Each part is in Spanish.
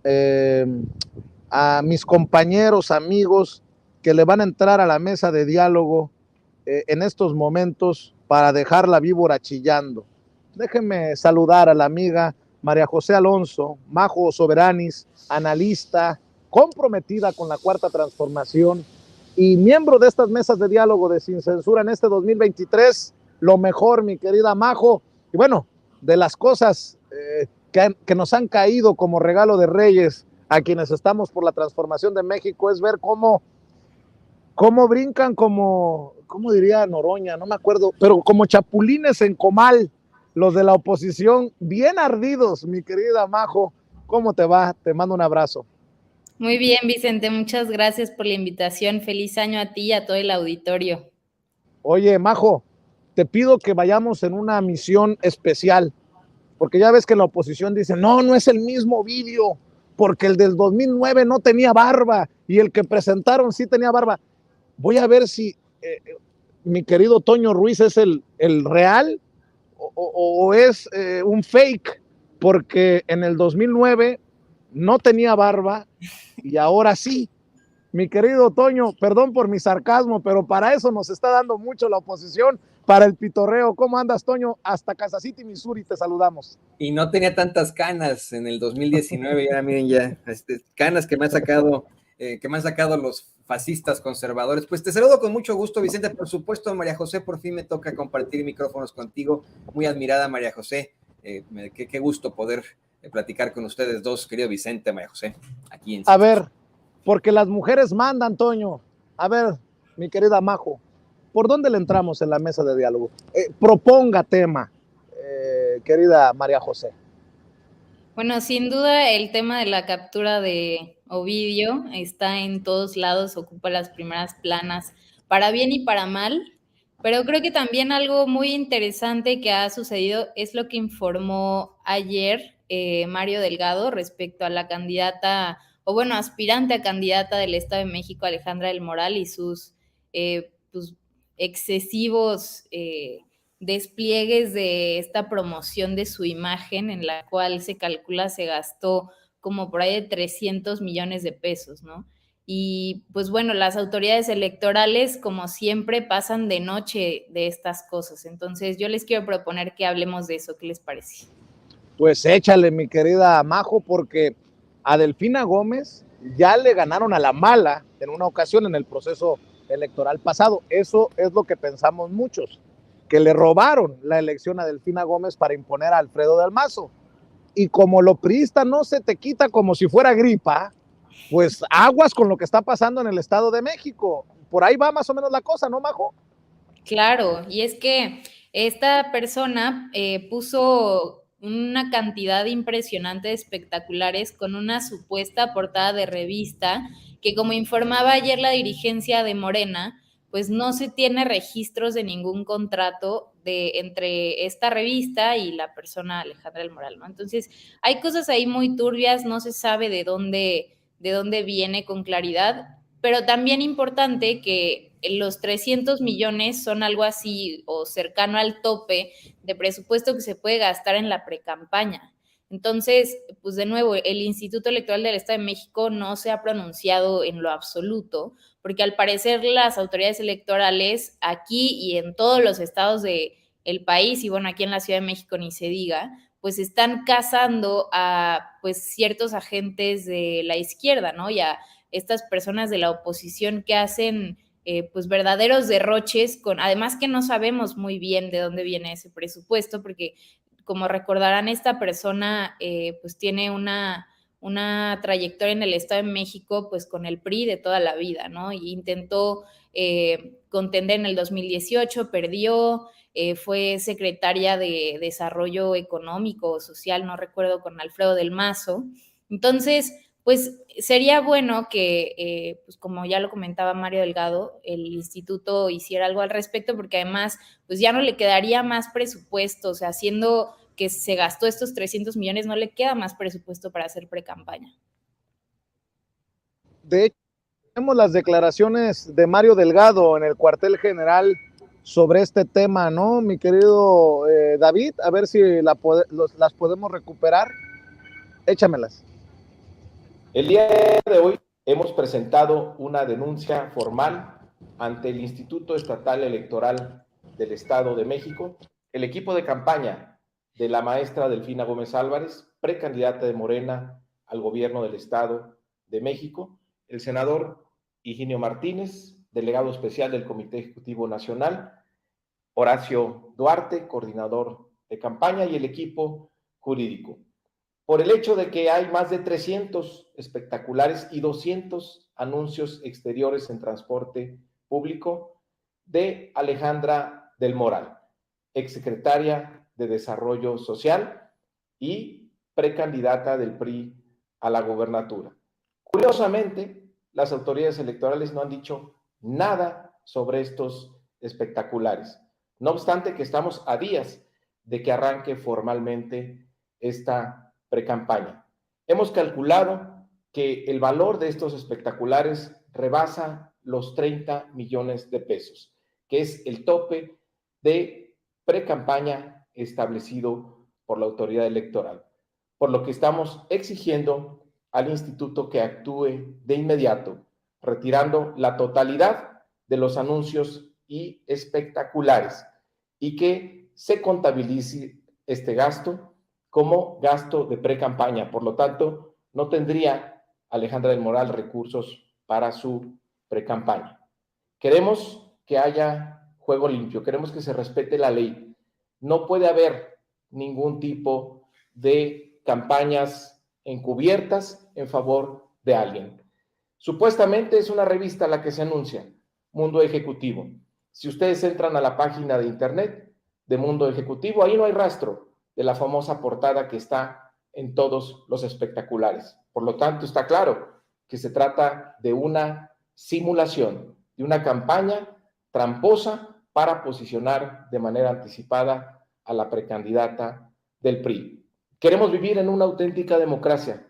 eh, a mis compañeros, amigos que le van a entrar a la mesa de diálogo en estos momentos para dejar la víbora chillando. Déjenme saludar a la amiga María José Alonso, Majo Soberanis, analista, comprometida con la Cuarta Transformación y miembro de estas mesas de diálogo de Sin Censura en este 2023. Lo mejor, mi querida Majo. Y bueno, de las cosas que nos han caído como regalo de Reyes a quienes estamos por la transformación de México es ver cómo brincan ¿cómo diría Noroña? No me acuerdo, pero como chapulines en comal, los de la oposición, bien ardidos, mi querida Majo. ¿Cómo te va? Te mando un abrazo. Muy bien, Vicente, muchas gracias por la invitación. Feliz año a ti y a todo el auditorio. Oye, Majo, te pido que vayamos en una misión especial, porque ya ves que la oposición dice, no, no es el mismo vídeo, porque el del 2009 no tenía barba y el que presentaron sí tenía barba. Voy a ver si mi querido Toño Ruiz es el real o es un fake, porque en el 2009 no tenía barba y ahora sí. Mi querido Toño, perdón por mi sarcasmo, pero para eso nos está dando mucho la oposición, para el pitorreo. ¿Cómo andas, Toño? Hasta Kansas City, Missouri, te saludamos. Y no tenía tantas canas en el 2019, y ahora miren ya, canas que me han sacado los fascistas conservadores. Pues te saludo con mucho gusto, Vicente. Por supuesto, María José, por fin me toca compartir micrófonos contigo. Muy admirada, María José. Qué gusto poder platicar con ustedes dos, querido Vicente, María José, aquí en A ver, porque las mujeres mandan, Toño. A ver, mi querida Majo, ¿por dónde le entramos en la mesa de diálogo? Proponga tema, querida María José. Bueno, sin duda el tema de la captura de Ovidio está en todos lados, ocupa las primeras planas, para bien y para mal, pero creo que también algo muy interesante que ha sucedido es lo que informó ayer Mario Delgado respecto a la candidata, o bueno, aspirante a candidata del Estado de México, Alejandra del Moral, y sus pues, excesivos despliegues de esta promoción de su imagen, en la cual se calcula se gastó como por ahí de 300 millones de pesos, ¿no? Y pues bueno, las autoridades electorales, como siempre, pasan de noche de estas cosas. Entonces yo les quiero proponer que hablemos de eso. ¿Qué les parece? Pues échale, mi querida Majo, porque a Delfina Gómez ya le ganaron a la mala en una ocasión en el proceso electoral pasado. Eso es lo que pensamos muchos, que le robaron la elección a Delfina Gómez para imponer a Alfredo del Mazo. Y como lo priista no se te quita como si fuera gripa, pues aguas con lo que está pasando en el Estado de México. Por ahí va más o menos la cosa, ¿no, Majo? Claro, y es que esta persona puso una cantidad impresionante de espectaculares con una supuesta portada de revista que, como informaba ayer la dirigencia de Morena, pues no se tiene registros de ningún contrato entre esta revista y la persona Alejandra del Moral, ¿no? Entonces, hay cosas ahí muy turbias, no se sabe de dónde viene con claridad, pero también importante que los 300 millones son algo así o cercano al tope de presupuesto que se puede gastar en la precampaña. Entonces, pues de nuevo, el Instituto Electoral del Estado de México no se ha pronunciado en lo absoluto, porque al parecer las autoridades electorales aquí y en todos los estados del país, y bueno, aquí en la Ciudad de México ni se diga, pues están cazando a pues ciertos agentes de la izquierda, ¿no? Y a estas personas de la oposición que hacen pues verdaderos derroches, además que no sabemos muy bien de dónde viene ese presupuesto, porque como recordarán, esta persona pues tiene una trayectoria en el Estado de México pues con el PRI de toda la vida, ¿no? Y intentó contender en el 2018, perdió, fue secretaria de Desarrollo Económico o Social, no recuerdo, con Alfredo del Mazo. Entonces, pues sería bueno que, pues como ya lo comentaba Mario Delgado, el instituto hiciera algo al respecto, porque además, pues ya no le quedaría más presupuesto, o sea, haciendo que se gastó estos 300 millones, no le queda más presupuesto para hacer pre-campaña. De hecho, tenemos las declaraciones de Mario Delgado en el cuartel general sobre este tema, ¿no, mi querido David? A ver si las podemos recuperar. Échamelas. El día de hoy hemos presentado una denuncia formal ante el Instituto Estatal Electoral del Estado de México, el equipo de campaña de la maestra Delfina Gómez Álvarez, precandidata de Morena al gobierno del Estado de México, el senador Higinio Martínez, delegado especial del Comité Ejecutivo Nacional, Horacio Duarte, coordinador de campaña, y el equipo jurídico, por el hecho de que hay más de 300 espectaculares y 200 anuncios exteriores en transporte público de Alejandra del Moral, exsecretaria de Desarrollo Social y precandidata del PRI a la gobernatura. Curiosamente, las autoridades electorales no han dicho nada sobre estos espectaculares, no obstante que estamos a días de que arranque formalmente esta precampaña. Hemos calculado que el valor de estos espectaculares rebasa los 30 millones de pesos, que es el tope de precampaña establecido por la autoridad electoral, por lo que estamos exigiendo al instituto que actúe de inmediato, retirando la totalidad de los anuncios y espectaculares y que se contabilice este gasto como gasto de pre-campaña. Por lo tanto, no tendría Alejandra del Moral recursos para su pre-campaña. Queremos que haya juego limpio, queremos que se respete la ley. No puede haber ningún tipo de campañas encubiertas en favor de alguien. Supuestamente es una revista la que se anuncia, Mundo Ejecutivo. Si ustedes entran a la página de internet de Mundo Ejecutivo, ahí no hay rastro de la famosa portada que está en todos los espectaculares. Por lo tanto, está claro que se trata de una simulación, de una campaña tramposa para posicionar de manera anticipada a la precandidata del PRI. Queremos vivir en una auténtica democracia,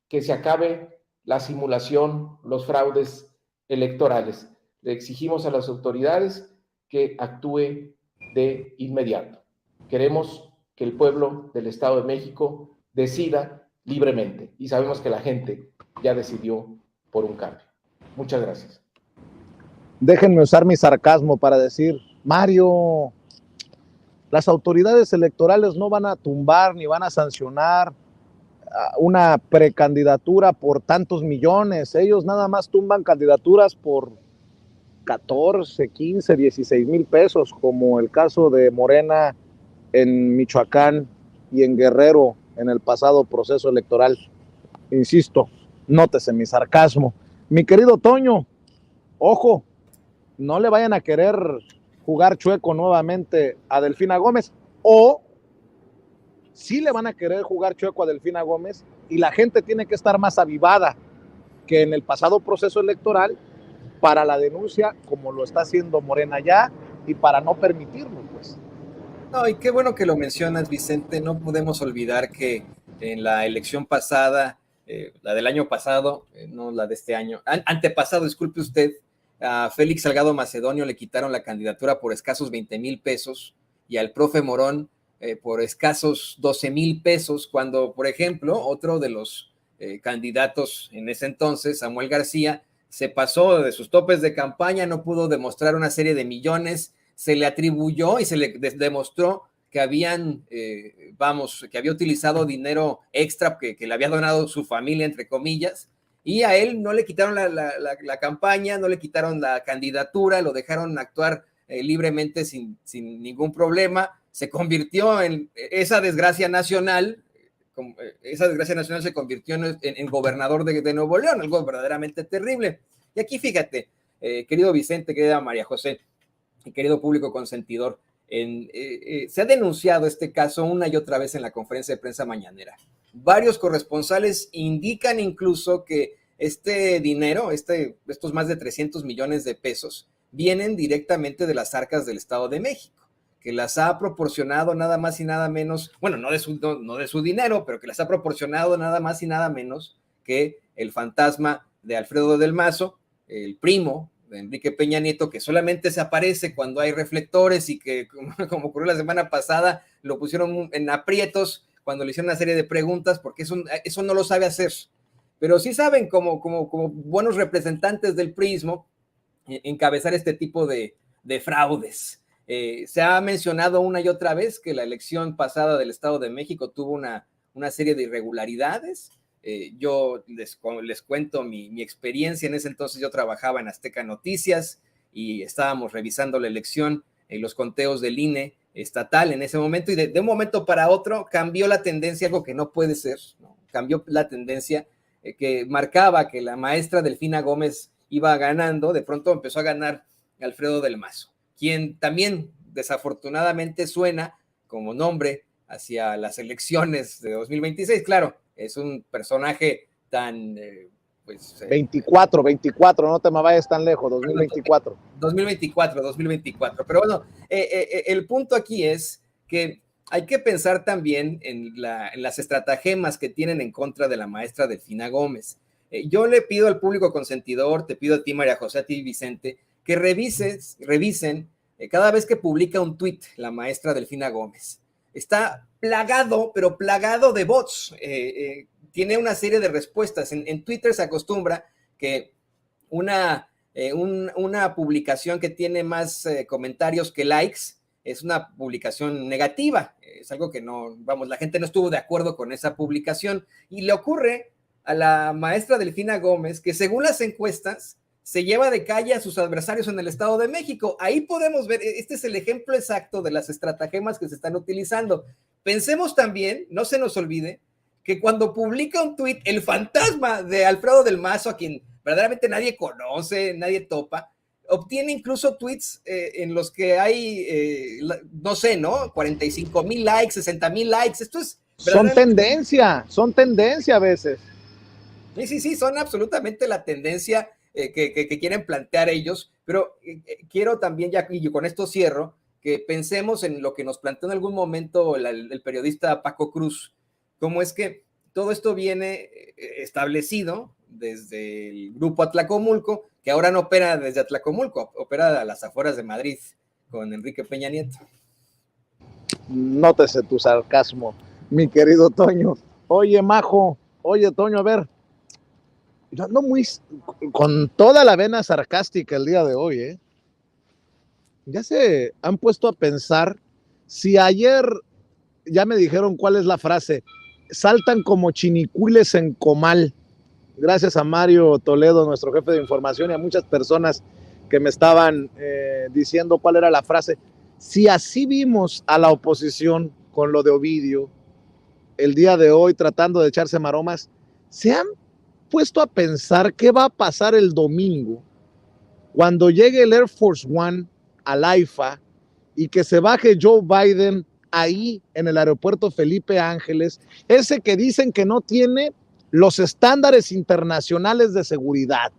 que se acabe la simulación, los fraudes electorales. Le exigimos a las autoridades que actúe de inmediato. Queremos que el pueblo del Estado de México decida libremente y sabemos que la gente ya decidió por un cambio. Muchas gracias. Déjenme usar mi sarcasmo para decir, Mario, las autoridades electorales no van a tumbar ni van a sancionar una precandidatura por tantos millones. Ellos nada más tumban candidaturas por 14, 15, 16 mil pesos, como el caso de Morena en Michoacán y en Guerrero en el pasado proceso electoral. Insisto, nótese mi sarcasmo. Mi querido Toño, ojo, no le vayan a querer jugar chueco nuevamente a Delfina Gómez, o sí le van a querer jugar chueco a Delfina Gómez y la gente tiene que estar más avivada que en el pasado proceso electoral para la denuncia, como lo está haciendo Morena ya, y para no permitirlo, pues. No, y qué bueno que lo mencionas, Vicente. No podemos olvidar que en la elección pasada, la del año pasado, no la de este año, antepasado, disculpe usted, a Félix Salgado Macedonio le quitaron la candidatura por escasos 20,000 pesos y al profe Morón por escasos 12,000 pesos, cuando, por ejemplo, otro de los candidatos en ese entonces, Samuel García, se pasó de sus topes de campaña, no pudo demostrar una serie de millones, se le atribuyó y se le demostró que que había utilizado dinero extra que le había donado su familia, entre comillas, y a él no le quitaron la campaña, no le quitaron la candidatura, lo dejaron actuar libremente sin ningún problema. Se convirtió en esa desgracia nacional. Esa desgracia nacional se convirtió en gobernador de Nuevo León, algo verdaderamente terrible. Y aquí fíjate, querido Vicente, querida María José, y querido público consentidor, se ha denunciado este caso una y otra vez en la conferencia de prensa mañanera. Varios corresponsales indican incluso que este dinero, estos más de 300 millones de pesos, vienen directamente de las arcas del Estado de México, que las ha proporcionado nada más y nada menos, bueno, no de su dinero, pero que las ha proporcionado nada más y nada menos que el fantasma de Alfredo del Mazo, el primo de Enrique Peña Nieto, que solamente se aparece cuando hay reflectores y que, como ocurrió la semana pasada, lo pusieron en aprietos cuando le hicieron una serie de preguntas, porque eso no lo sabe hacer. pero sí saben como buenos representantes del priismo encabezar este tipo de fraudes. Se ha mencionado una y otra vez que la elección pasada del Estado de México tuvo una serie de irregularidades. Yo les cuento mi experiencia. En ese entonces yo trabajaba en Azteca Noticias y estábamos revisando la elección y los conteos del INE estatal en ese momento, y de un momento para otro cambió la tendencia, algo que no puede ser, ¿no? Cambió la tendencia que marcaba que la maestra Delfina Gómez iba ganando. De pronto empezó a ganar Alfredo del Mazo, quien también desafortunadamente suena como nombre hacia las elecciones de 2026. Claro, es un personaje tan... 24, no te me vayas tan lejos, 2024. 2024. Pero bueno, el punto aquí es que hay que pensar también en las estratagemas que tienen en contra de la maestra Delfina Gómez. Yo le pido al público consentidor, te pido a ti, María José, a ti, Vicente, que revisen cada vez que publica un tuit la maestra Delfina Gómez. Está plagado, pero plagado de bots. Tiene una serie de respuestas. En Twitter se acostumbra que una publicación que tiene más comentarios que likes es una publicación negativa. Es algo que no, vamos, la gente no estuvo de acuerdo con esa publicación. Y le ocurre a la maestra Delfina Gómez que, según las encuestas, se lleva de calle a sus adversarios en el Estado de México. Ahí podemos ver, este es el ejemplo exacto de las estratagemas que se están utilizando. Pensemos también, no se nos olvide, que cuando publica un tuit, el fantasma de Alfredo del Mazo, a quien verdaderamente nadie conoce, nadie topa, obtiene incluso tweets en los que hay, no sé, ¿no? 45,000 likes, 60,000 likes. Esto es... Son tendencia a veces. Sí, son absolutamente la tendencia que quieren plantear ellos, pero quiero también, ya, y con esto cierro, que pensemos en lo que nos planteó en algún momento el periodista Paco Cruz, cómo es que todo esto viene establecido desde el grupo Atlacomulco, que ahora no opera desde Atlacomulco, opera a las afueras de Madrid con Enrique Peña Nieto. Nótese tu sarcasmo, mi querido Toño. Oye, Majo, oye, Toño, a ver, yo ando con toda la vena sarcástica el día de hoy, ¿eh? Ya se han puesto a pensar si ayer ya me dijeron cuál es la frase: saltan como chinicuiles en comal. Gracias a Mario Toledo, nuestro jefe de información, y a muchas personas que me estaban diciendo cuál era la frase. Si así vimos a la oposición con lo de Ovidio el día de hoy tratando de echarse maromas, ¿se han puesto a pensar qué va a pasar el domingo cuando llegue el Air Force One al AIFA y que se baje Joe Biden ahí en el aeropuerto Felipe Ángeles, ese que dicen que no tiene los estándares internacionales de seguridad,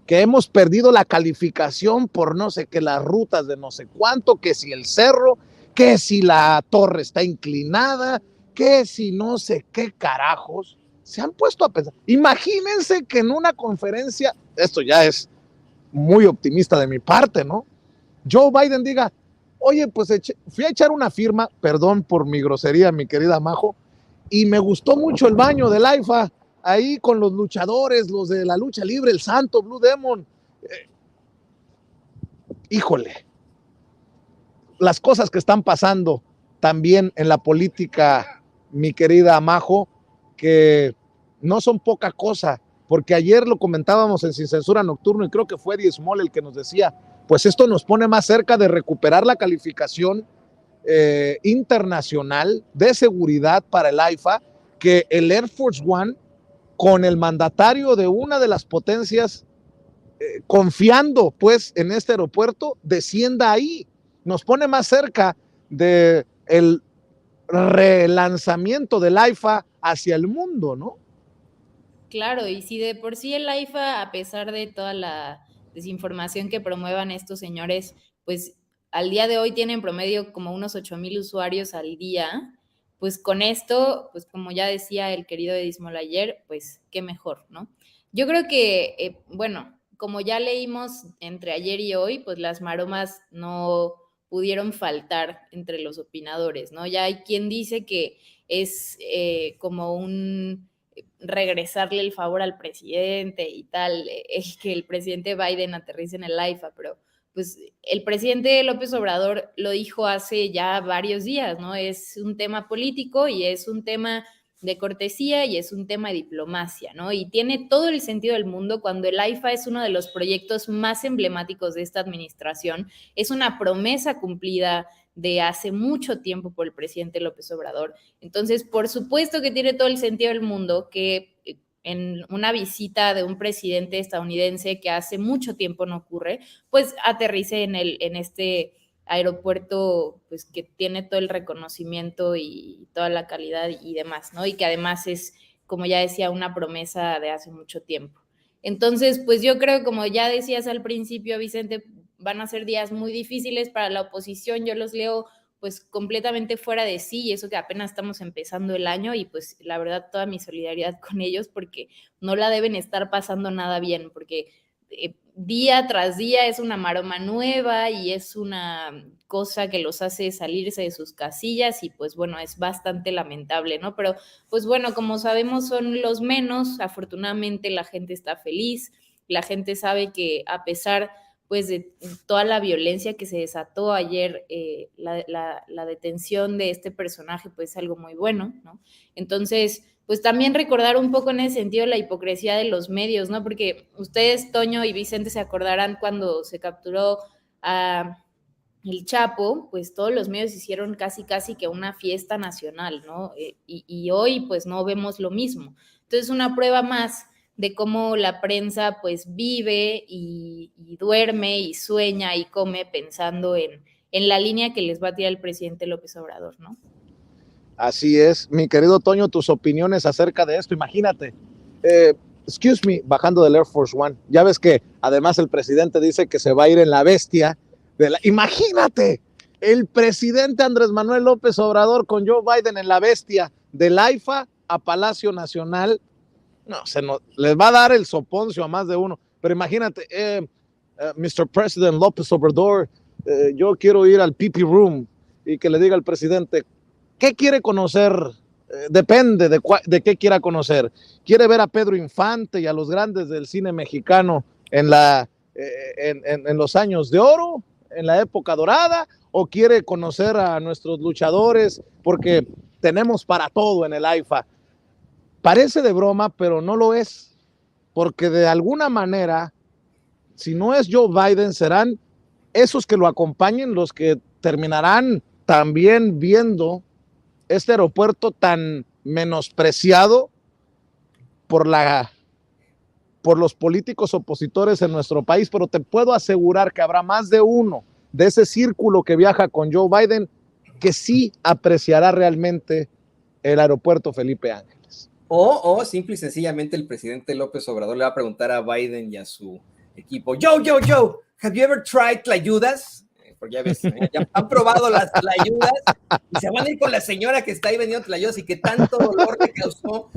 que hemos perdido la calificación por no sé qué, las rutas de no sé cuánto, que si el cerro, que si la torre está inclinada, que si no sé qué carajos? Se han puesto a pensar. Imagínense que en una conferencia, esto ya es muy optimista de mi parte, ¿no? Joe Biden diga: oye, pues fui a echar una firma, perdón por mi grosería, mi querida Majo, y me gustó mucho el baño del AIFA, ahí con los luchadores, los de la lucha libre, el Santo, Blue Demon. Híjole, las cosas que están pasando también en la política, mi querida Majo, que no son poca cosa, porque ayer lo comentábamos en Sin Censura Nocturno y creo que fue Eddie Small el que nos decía, pues esto nos pone más cerca de recuperar la calificación internacional de seguridad para el AIFA, que el Air Force One, con el mandatario de una de las potencias confiando pues en este aeropuerto, descienda ahí. Nos pone más cerca del relanzamiento del AIFA hacia el mundo, ¿no? Claro, y si de por sí el AIFA, a pesar de toda la desinformación que promuevan estos señores, pues al día de hoy tienen promedio como unos 8,000 usuarios al día, pues con esto, pues como ya decía el querido Edismol ayer, pues qué mejor, ¿no? Yo creo que, bueno, como ya leímos entre ayer y hoy, pues las maromas no pudieron faltar entre los opinadores, ¿no? Ya hay quien dice que es como regresarle el favor al presidente y tal, que el presidente Biden aterrice en el AIFA, pero pues el presidente López Obrador lo dijo hace ya varios días, ¿no? Es un tema político y es un tema de cortesía y es un tema de diplomacia, ¿no? Y tiene todo el sentido del mundo cuando el AIFA es uno de los proyectos más emblemáticos de esta administración, es una promesa cumplida de hace mucho tiempo por el presidente López Obrador. Entonces, por supuesto que tiene todo el sentido del mundo que en una visita de un presidente estadounidense que hace mucho tiempo no ocurre, pues aterrice en este aeropuerto pues que tiene todo el reconocimiento y toda la calidad y demás, ¿no? Y que además es, como ya decía, una promesa de hace mucho tiempo. Entonces, pues yo creo, como ya decías al principio, Vicente, van a ser días muy difíciles para la oposición, yo los leo pues completamente fuera de sí, y eso que apenas estamos empezando el año, y pues la verdad toda mi solidaridad con ellos, porque no la deben estar pasando nada bien, porque día tras día es una maroma nueva y es una cosa que los hace salirse de sus casillas y pues bueno, es bastante lamentable, ¿no? Pero pues bueno, como sabemos son los menos, afortunadamente la gente está feliz, la gente sabe que a pesar pues de toda la violencia que se desató ayer, la detención de este personaje pues es algo muy bueno, ¿no? Entonces, pues también recordar un poco en ese sentido la hipocresía de los medios, ¿no? Porque ustedes, Toño y Vicente, se acordarán cuando se capturó a el Chapo, pues todos los medios hicieron casi que una fiesta nacional, ¿no? Y hoy pues no vemos lo mismo. Entonces, una prueba más de cómo la prensa pues vive y duerme y sueña y come pensando en la línea que les va a tirar el presidente López Obrador, ¿no? Así es, mi querido Toño, tus opiniones acerca de esto, imagínate, excuse me, bajando del Air Force One, ya ves que además el presidente dice que se va a ir en la bestia, imagínate, el presidente Andrés Manuel López Obrador con Joe Biden en la bestia del AIFA a Palacio Nacional. No, les va a dar el soponcio a más de uno, pero imagínate, Mr. President López Obrador, yo quiero ir al PP Room y que le diga al presidente, ¿qué quiere conocer? Depende de qué quiera conocer. ¿Quiere ver a Pedro Infante y a los grandes del cine mexicano en los años de oro, en la época dorada? ¿O quiere conocer a nuestros luchadores? Porque tenemos para todo en el AIFA. Parece de broma, pero no lo es, porque de alguna manera, si no es Joe Biden, serán esos que lo acompañen los que terminarán también viendo este aeropuerto tan menospreciado por los políticos opositores en nuestro país, pero te puedo asegurar que habrá más de uno de ese círculo que viaja con Joe Biden que sí apreciará realmente el aeropuerto Felipe Ángeles. O simple y sencillamente el presidente López Obrador le va a preguntar a Biden y a su equipo, Joe, have you ever tried tlayudas? Porque ya ves, ya han probado las tlayudas y se van a ir con la señora que está ahí vendiendo tlayudas y que tanto dolor le causó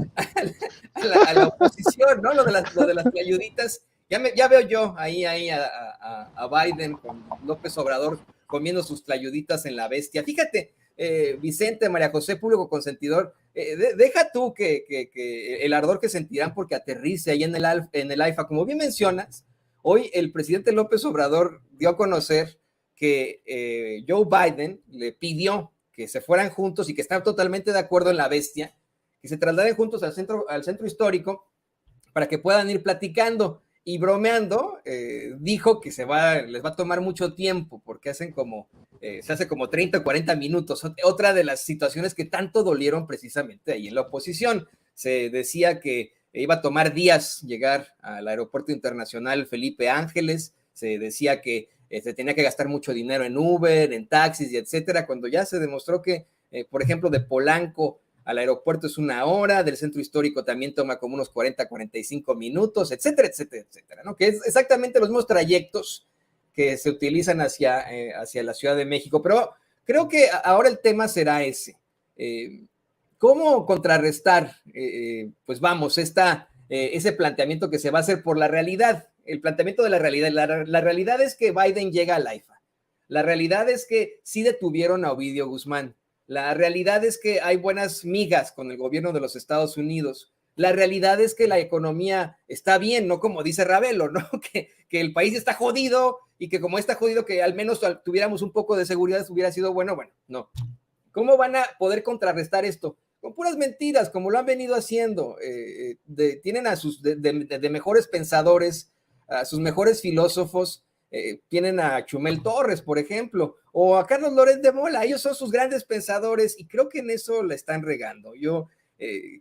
a la oposición, ¿no? Lo de las tlayuditas. Ya veo yo ahí a Biden con López Obrador comiendo sus tlayuditas en la bestia. Fíjate, Vicente, María José, público consentidor, deja tú que el ardor que sentirán porque aterrice ahí en el AIFA. Como bien mencionas, hoy el presidente López Obrador dio a conocer que Joe Biden le pidió que se fueran juntos y que están totalmente de acuerdo en la bestia, que se trasladen juntos al centro histórico para que puedan ir platicando. Y bromeando, dijo que les va a tomar mucho tiempo porque se hace como 30 o 40 minutos. Otra de las situaciones que tanto dolieron precisamente ahí en la oposición. Se decía que iba a tomar días llegar al aeropuerto internacional Felipe Ángeles, se decía que se tenía que gastar mucho dinero en Uber, en taxis y etcétera, cuando ya se demostró que, por ejemplo, de Polanco al aeropuerto es 1 hora, del centro histórico también toma como unos 40, 45 minutos, etcétera, ¿no? Que es exactamente los mismos trayectos que se utilizan hacia la Ciudad de México, pero creo que ahora el tema será ese. ¿Cómo contrarrestar, pues vamos, ese planteamiento que se va a hacer por la realidad? El planteamiento de la realidad. La realidad es que Biden llega al AIFA. La realidad es que sí detuvieron a Ovidio Guzmán. La realidad es que hay buenas migas con el gobierno de los Estados Unidos, La realidad es que la economía está bien, no como dice Ravelo, ¿no? Que el país está jodido y que como está jodido que al menos tuviéramos un poco de seguridad hubiera sido bueno, no. ¿Cómo van a poder contrarrestar esto? Con puras mentiras, como lo han venido haciendo. Tienen a sus de mejores pensadores, a sus mejores filósofos, tienen a Chumel Torres, por ejemplo, o a Carlos Loret de Mola. Ellos son sus grandes pensadores y creo que en eso la están regando. Yo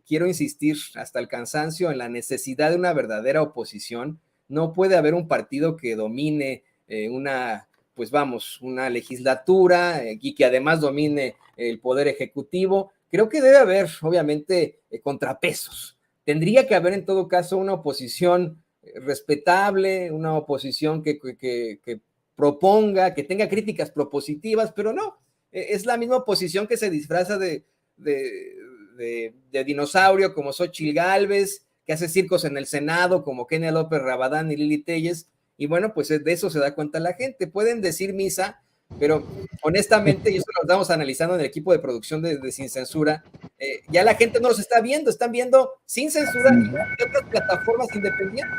quiero insistir hasta el cansancio en la necesidad de una verdadera oposición. No puede haber un partido que domine una legislatura y que además domine el poder ejecutivo. Creo que debe haber, obviamente, contrapesos. Tendría que haber en todo caso una oposición respetable, una oposición que proponga, que tenga críticas propositivas, pero no, es la misma oposición que se disfraza de dinosaurio como Xóchitl Gálvez, que hace circos en el Senado como Kenia López Rabadán y Lili Téllez, y bueno, pues de eso se da cuenta la gente. Pueden decir misa, pero honestamente, y eso lo estamos analizando en el equipo de producción de Sin Censura, ya la gente no los está viendo, están viendo Sin Censura y otras plataformas independientes.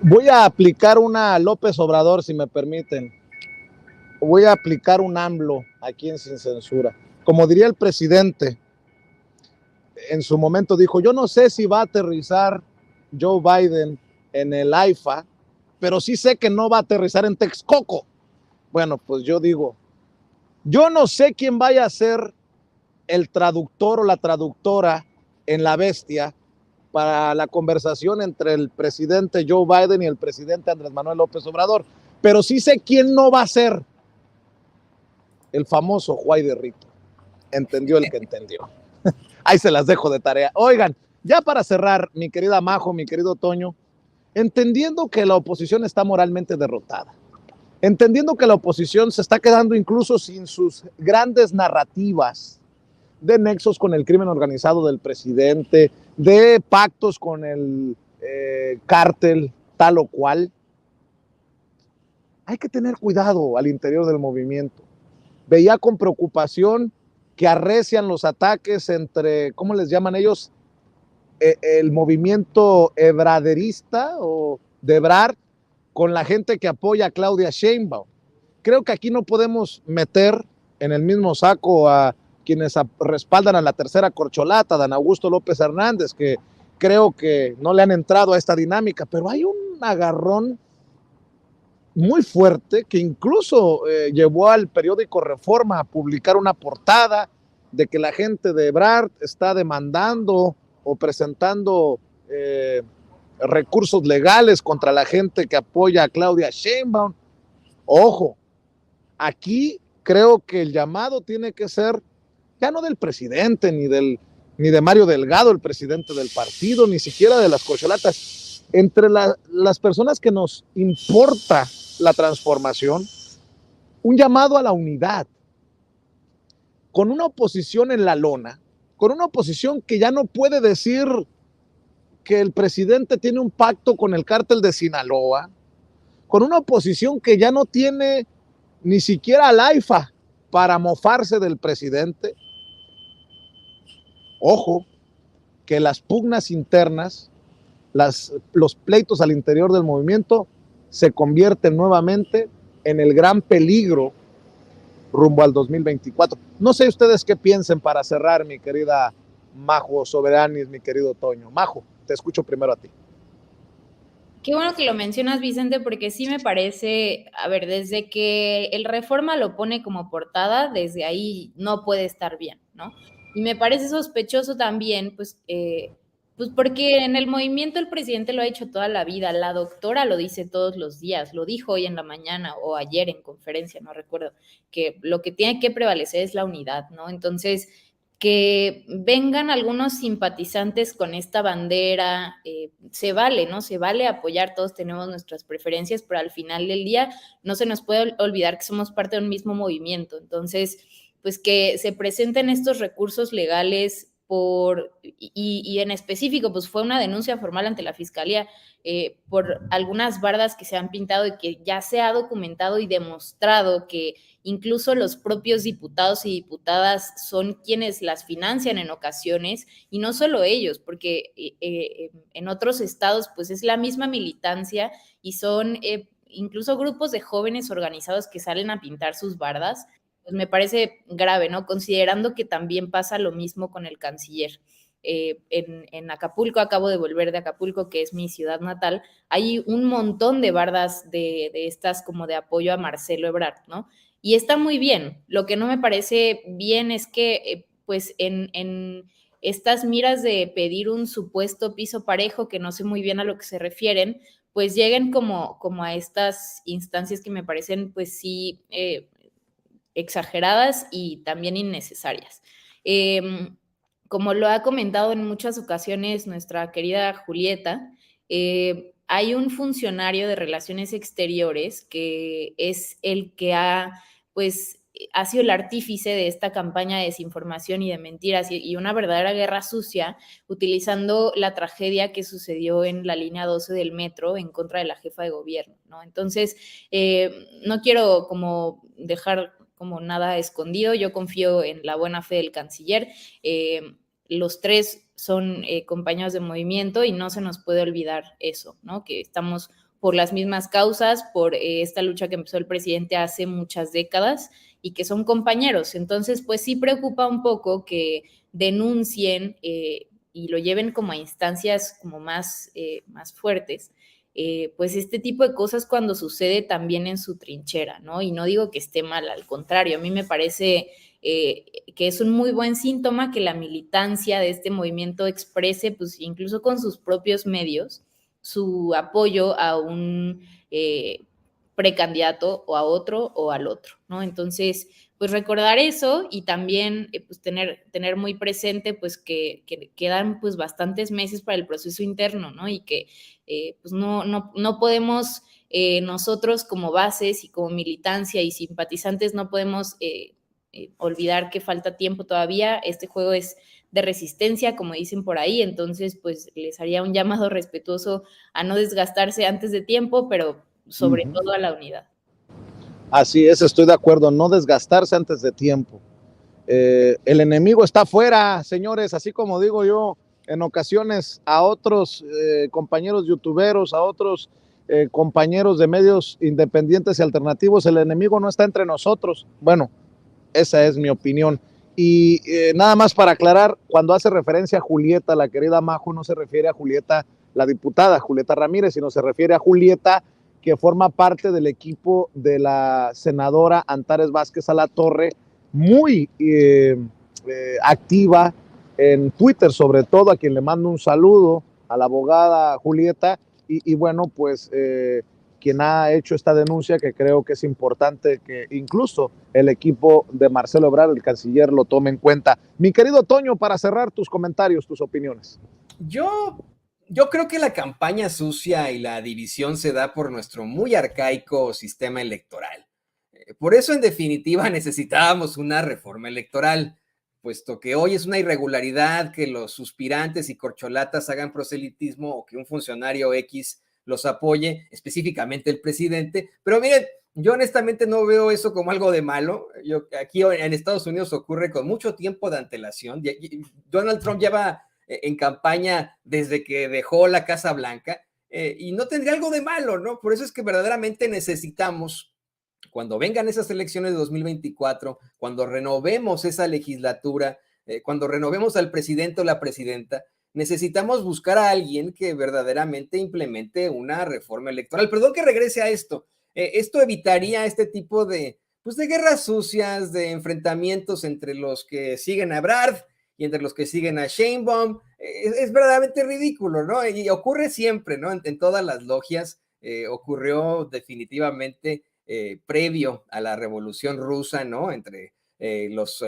Voy a aplicar una López Obrador, si me permiten. Voy a aplicar un AMLO aquí en Sin Censura. Como diría el presidente, en su momento dijo, yo no sé si va a aterrizar Joe Biden en el AIFA, pero sí sé que no va a aterrizar en Texcoco. Bueno, pues yo digo, yo no sé quién vaya a ser el traductor o la traductora en La Bestia para la conversación entre el presidente Joe Biden y el presidente Andrés Manuel López Obrador, pero sí sé quién no va a ser el famoso Juay de Rito. Entendió el que entendió. Ahí se las dejo de tarea. Oigan, ya para cerrar, mi querida Majo, mi querido Toño, entendiendo que la oposición está moralmente derrotada, entendiendo que la oposición se está quedando incluso sin sus grandes narrativas de nexos con el crimen organizado del presidente, de pactos con el cártel tal o cual, hay que tener cuidado al interior del movimiento. Veía con preocupación que arrecian los ataques entre, ¿cómo les llaman ellos? El movimiento ebraderista o de Ebrard con la gente que apoya a Claudia Sheinbaum. Creo que aquí no podemos meter en el mismo saco a quienes respaldan a la tercera corcholata, Dan Augusto López Hernández, que creo que no le han entrado a esta dinámica, pero hay un agarrón muy fuerte que incluso llevó al periódico Reforma a publicar una portada de que la gente de Ebrard está demandando o presentando recursos legales contra la gente que apoya a Claudia Sheinbaum. Ojo, aquí creo que el llamado tiene que ser ya no del presidente ni de Mario Delgado, el presidente del partido, ni siquiera de las corcholatas, entre las personas que nos importa la transformación, un llamado a la unidad, con una oposición en la lona, con una oposición que ya no puede decir que el presidente tiene un pacto con el cártel de Sinaloa, con una oposición que ya no tiene ni siquiera al AIFA para mofarse del presidente. Ojo, que las pugnas internas, los pleitos al interior del movimiento se convierten nuevamente en el gran peligro rumbo al 2024. No sé ustedes qué piensen para cerrar, mi querida Majo Soberanis, mi querido Toño. Majo, te escucho primero a ti. Qué bueno que lo mencionas, Vicente, porque sí me parece, a ver, desde que el Reforma lo pone como portada, desde ahí no puede estar bien, ¿no? Y me parece sospechoso también, pues porque en el movimiento el presidente lo ha hecho toda la vida, la doctora lo dice todos los días, lo dijo hoy en la mañana o ayer en conferencia, no recuerdo, que lo que tiene que prevalecer es la unidad, ¿no? Entonces, que vengan algunos simpatizantes con esta bandera, se vale, ¿no? Se vale apoyar, todos tenemos nuestras preferencias, pero al final del día no se nos puede olvidar que somos parte de un mismo movimiento. Entonces, pues que se presenten estos recursos legales y en específico, pues fue una denuncia formal ante la Fiscalía por algunas bardas que se han pintado y que ya se ha documentado y demostrado que incluso los propios diputados y diputadas son quienes las financian en ocasiones, y no solo ellos, porque en otros estados pues es la misma militancia y son incluso grupos de jóvenes organizados que salen a pintar sus bardas. Pues me parece grave, ¿no? Considerando que también pasa lo mismo con el canciller. En Acapulco, acabo de volver de Acapulco, que es mi ciudad natal, hay un montón de bardas de estas como de apoyo a Marcelo Ebrard, ¿no? Y está muy bien. Lo que no me parece bien es que, pues, en estas miras de pedir un supuesto piso parejo, que no sé muy bien a lo que se refieren, pues lleguen como a estas instancias que me parecen, pues sí, exageradas y también innecesarias. Como lo ha comentado en muchas ocasiones nuestra querida Julieta, hay un funcionario de Relaciones Exteriores que es el que pues, ha sido el artífice de esta campaña de desinformación y de mentiras y una verdadera guerra sucia, utilizando la tragedia que sucedió en la línea 12 del metro en contra de la jefa de gobierno, ¿no? Entonces, no quiero como dejar como nada escondido, yo confío en la buena fe del canciller, los tres son compañeros de movimiento y no se nos puede olvidar eso, ¿no? Que estamos por las mismas causas, por esta lucha que empezó el presidente hace muchas décadas y que son compañeros. Entonces, pues sí preocupa un poco que denuncien y lo lleven como a instancias como más fuertes, pues este tipo de cosas cuando sucede también en su trinchera, ¿no? Y no digo que esté mal, al contrario, a mí me parece que es un muy buen síntoma que la militancia de este movimiento exprese, pues incluso con sus propios medios, su apoyo a un precandidato o a otro o al otro, ¿no? Entonces, pues recordar eso y también pues tener muy presente pues que quedan pues bastantes meses para el proceso interno, ¿no? Y que pues no podemos nosotros como bases y como militancia y simpatizantes no podemos olvidar que falta tiempo todavía. Este juego es de resistencia, como dicen por ahí, entonces pues les haría un llamado respetuoso a no desgastarse antes de tiempo, pero sobre todo a la unidad. Así es, estoy de acuerdo, no desgastarse antes de tiempo. El enemigo está afuera, señores, así como digo yo en ocasiones a otros compañeros youtuberos, a otros compañeros de medios independientes y alternativos, el enemigo no está entre nosotros. Bueno, esa es mi opinión. Y nada más para aclarar, cuando hace referencia a Julieta, la querida Majo, no se refiere a Julieta, la diputada Julieta Ramírez, sino se refiere a Julieta, que forma parte del equipo de la senadora Antares Vázquez Alatorre, muy activa en Twitter, sobre todo, a quien le mando un saludo, a la abogada Julieta, y bueno, pues quien ha hecho esta denuncia, que creo que es importante que incluso el equipo de Marcelo Ebrard, el canciller, lo tome en cuenta. Mi querido Toño, para cerrar tus comentarios, tus opiniones. Yo creo que la campaña sucia y la división se da por nuestro muy arcaico sistema electoral. Por eso, en definitiva, necesitábamos una reforma electoral, puesto que hoy es una irregularidad que los suspirantes y corcholatas hagan proselitismo o que un funcionario X los apoye, específicamente el presidente. Pero miren, yo honestamente no veo eso como algo de malo. Aquí en Estados Unidos ocurre con mucho tiempo de antelación. Donald Trump lleva en campaña desde que dejó la Casa Blanca y no tendría algo de malo, ¿no? Por eso es que verdaderamente necesitamos, cuando vengan esas elecciones de 2024, cuando renovemos esa legislatura, cuando renovemos al presidente o la presidenta, necesitamos buscar a alguien que verdaderamente implemente una reforma electoral. Perdón que regrese a esto. Esto evitaría este tipo de guerras sucias, de enfrentamientos entre los que siguen a Ebrard y entre los que siguen a Sheinbaum. Es verdaderamente ridículo, ¿no? Y ocurre siempre, ¿no? En todas las logias ocurrió definitivamente previo a la Revolución Rusa, ¿no? Entre las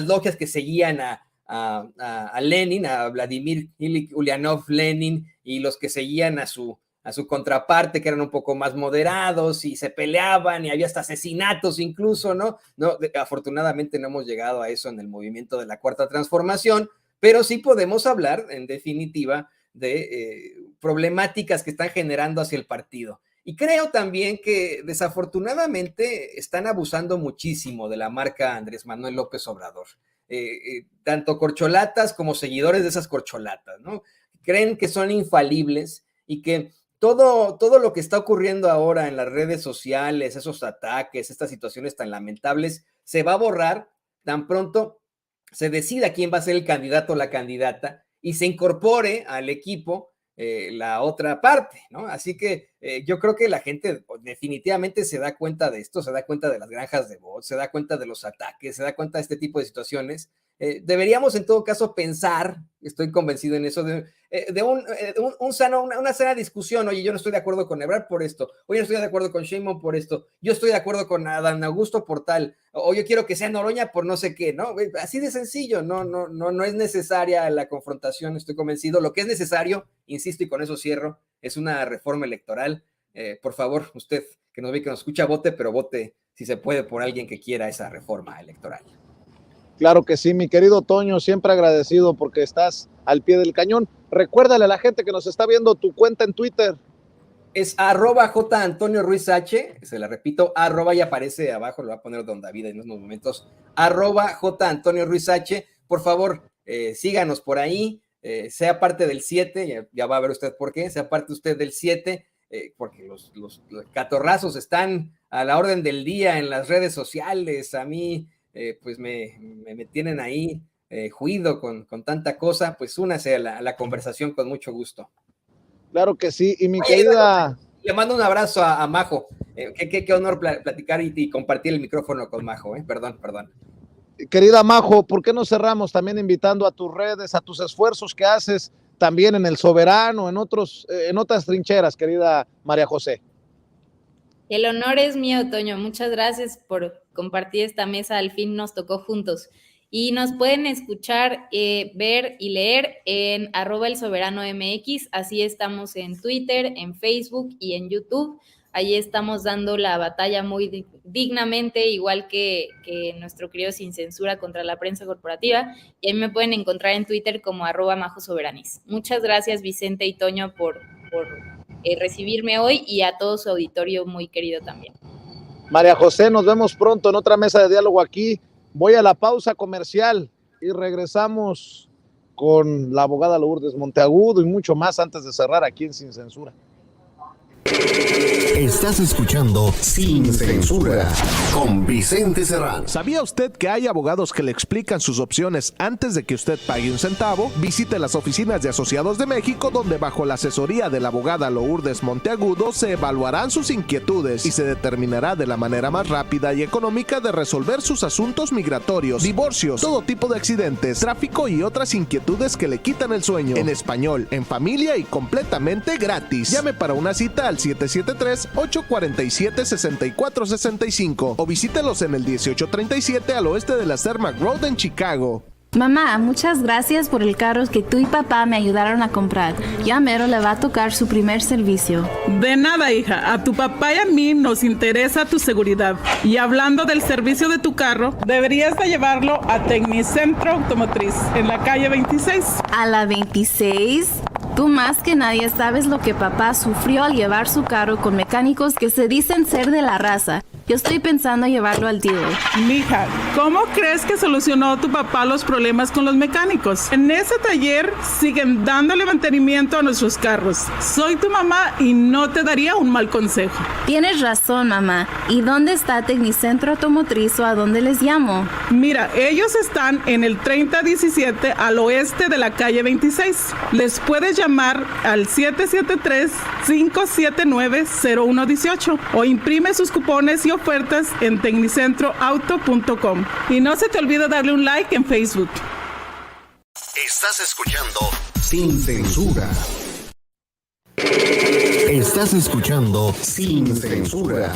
logias que seguían a Lenin, a Vladimir Ilich Ulyanov Lenin, y los que seguían a su contraparte, que eran un poco más moderados y se peleaban y había hasta asesinatos incluso, ¿no? Afortunadamente no hemos llegado a eso en el movimiento de la Cuarta Transformación, pero sí podemos hablar, en definitiva, de problemáticas que están generando hacia el partido. Y creo también que desafortunadamente están abusando muchísimo de la marca Andrés Manuel López Obrador. Tanto corcholatas como seguidores de esas corcholatas, ¿no? Creen que son infalibles y que todo lo que está ocurriendo ahora en las redes sociales, esos ataques, estas situaciones tan lamentables, se va a borrar tan pronto se decida quién va a ser el candidato o la candidata y se incorpore al equipo la otra parte, ¿no? Así que yo creo que la gente definitivamente se da cuenta de esto, se da cuenta de las granjas de bots, se da cuenta de los ataques, se da cuenta de este tipo de situaciones. Deberíamos en todo caso pensar, estoy convencido en eso, una sana discusión. Oye, yo no estoy de acuerdo con Ebrard por esto, oye, no estoy de acuerdo con Sheinbaum por esto, yo estoy de acuerdo con Adán Augusto por tal, o yo quiero que sea Noroña por no sé qué, ¿no? Así de sencillo, no es necesaria la confrontación, estoy convencido. Lo que es necesario, insisto y con eso cierro, es una reforma electoral. Por favor, usted que nos ve, que nos escucha, vote, pero vote si se puede por alguien que quiera esa reforma electoral. Claro que sí, mi querido Toño, siempre agradecido porque estás al pie del cañón. Recuérdale a la gente que nos está viendo tu cuenta en Twitter. Es @J Antonio Ruiz H, se la repito, @ y aparece abajo, lo va a poner Don David en unos momentos, @J Antonio Ruiz H. Por favor, síganos por ahí, sea parte del 7, ya va a ver usted por qué, sea parte usted del 7, porque los catorrazos están a la orden del día en las redes sociales. A mí pues me tienen ahí juido con tanta cosa. Pues únase a la conversación con mucho gusto. Claro que sí, y mi querida... Le mando un abrazo a Majo, qué honor platicar y compartir el micrófono con Majo, perdón. Querida Majo, ¿por qué no cerramos también invitando a tus redes, a tus esfuerzos que haces también en El Soberano, en otras trincheras, querida María José? El honor es mío, Toño. Muchas gracias por compartir esta mesa. Al fin nos tocó juntos. Y nos pueden escuchar, ver y leer en @elsoberanomx. Así estamos en Twitter, en Facebook y en YouTube. Allí estamos dando la batalla muy dignamente, igual que nuestro querido Sin Censura contra la prensa corporativa. Y ahí me pueden encontrar en Twitter como @majosoberanis. Muchas gracias, Vicente y Toño, por recibirme hoy, y a todo su auditorio muy querido también. María José, nos vemos pronto en otra mesa de diálogo aquí. Voy a la pausa comercial y regresamos con la abogada Lourdes Monteagudo y mucho más antes de cerrar aquí en Sin Censura. Estás escuchando Sin Censura con Vicente Serrano. ¿Sabía usted que hay abogados que le explican sus opciones antes de que usted pague un centavo? Visite las oficinas de Asociados de México, donde bajo la asesoría de la abogada Lourdes Monteagudo se evaluarán sus inquietudes y se determinará de la manera más rápida y económica de resolver sus asuntos migratorios, divorcios, todo tipo de accidentes, tráfico y otras inquietudes que le quitan el sueño. En español, en familia y completamente gratis. Llame para una cita al 773-847-6465 o visítelos en el 1837 al oeste de la Cermak Road en Chicago. Mamá, muchas gracias por el carro que tú y papá me ayudaron a comprar. Ya mero le va a tocar su primer servicio. De nada, hija. A tu papá y a mí nos interesa tu seguridad. Y hablando del servicio de tu carro, deberías de llevarlo a Tecnicentro Automotriz, en la calle 26. ¿A la 26? Tú más que nadie sabes lo que papá sufrió al llevar su carro con mecánicos que se dicen ser de la raza. Yo estoy pensando llevarlo al dealer. Mija, ¿cómo crees que solucionó tu papá los problemas con los mecánicos? En ese taller siguen dándole mantenimiento a nuestros carros. Soy tu mamá y no te daría un mal consejo. Tienes razón, mamá. ¿Y dónde está Tecnicentro Automotriz o a dónde les llamo? Mira, ellos están en el 3017 al oeste de la calle 26. Les puedes llamar al 773-579-0118 o imprime sus cupones y ofertas en tecnicentroauto.com. Y no se te olvide darle un like en Facebook. Estás escuchando Sin Censura. Estás escuchando Sin Censura.